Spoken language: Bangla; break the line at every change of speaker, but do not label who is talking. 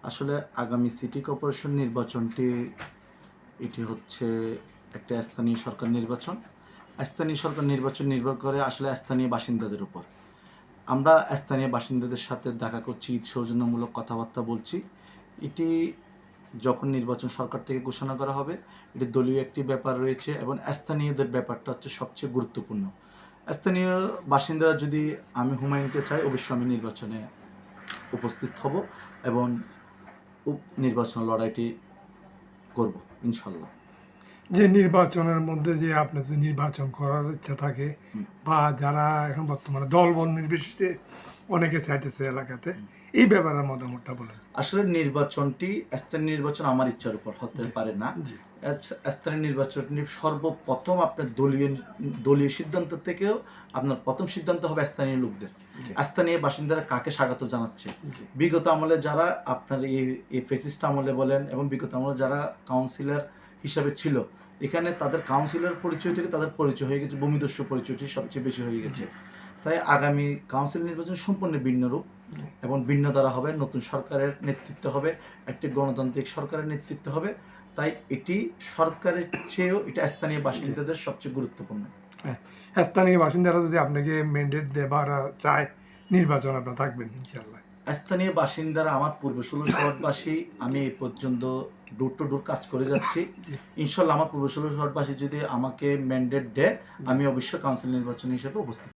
আসলে আগামী সিটি কর্পোরেশন নির্বাচনটি এটি হচ্ছে একটা স্থানীয় সরকার নির্বাচন। স্থানীয় সরকার নির্বাচন নির্ভর করে আসলে স্থানীয় বাসিন্দাদের উপর। আমরা স্থানীয় বাসিন্দাদের সাথে দেখা করছি, সৌজন্যমূলক কথাবার্তা বলছি। এটি যখন নির্বাচন সরকার থেকে ঘোষণা করা হবে, এটি দলীয় একটি ব্যাপার রয়েছে এবং স্থানীয়দের ব্যাপারটা হচ্ছে সবচেয়ে গুরুত্বপূর্ণ। স্থানীয় বাসিন্দারা যদি আমি হুমায়ুনকে চাই, অবশ্যই আমি নির্বাচনে উপস্থিত হব এবং নির্বাচন লড়াইটি করব ইনশাল্লাহ।
যে নির্বাচনের মধ্যে যে আপনার যে নির্বাচন করার ইচ্ছা থাকে বা যারা এখন বর্তমানে দলবল নির্বিশেষে অনেকে চাইতেছে এলাকাতে, এই ব্যাপারে মতামতটা বলেন।
আসলে নির্বাচনটি স্থানীয় নির্বাচন আমার ইচ্ছার উপর হতে পারে না।
জি।
স্থানীয় নির্বাচনটি সর্বপ্রথম আপনার দলীয় সিদ্ধান্ত থেকেও আপনার প্রথম সিদ্ধান্ত হবে স্থানীয় লোকদের। স্থানীয় বাসিন্দারা কাকে স্বাগত জানাচ্ছে। বিগত আমলে যারা আপনার এই ফেসিস্ট আমলে বলেন এবং বিগত আমলে যারা কাউন্সিলর হিসাবে ছিল, এখানে তাদের কাউন্সিলর পরিচয় থেকে তাদের পরিচয় হয়ে গেছে, ভূমিদস্যু পরিচয়টি সবচেয়ে বেশি হয়ে গেছে। তাই আগামী কাউন্সিল নির্বাচন সম্পূর্ণ ভিন্ন রূপ এবং ভিন্ন দ্বারা হবে। নতুন সরকারের নেতৃত্ব হবে, একটি গণতান্ত্রিক সরকারের নেতৃত্ব হবে। তাই এটি সরকারের চেয়েও এটা স্থানীয় বাসিন্দাদের সবচেয়ে গুরুত্বপূর্ণ।
হ্যাঁ, স্থানীয় বাসিন্দারা যদি আপনাকে ম্যান্ডেট দেবার চায়, নির্বাচন আপনার থাকবেন ইনশাল্লাহ।
স্থানীয় বাসিন্দারা আমার পূর্বশূল শহরবাসী, আমি এই পর্যন্ত ডোর টু ডোর কাজ করে যাচ্ছি। ইনশাল্লাহ আমার পূর্বশূল শহরবাসী যদি আমাকে ম্যান্ডেট দেয়, আমি অবশ্যই কাউন্সিল নির্বাচন হিসেবে উপস্থিত।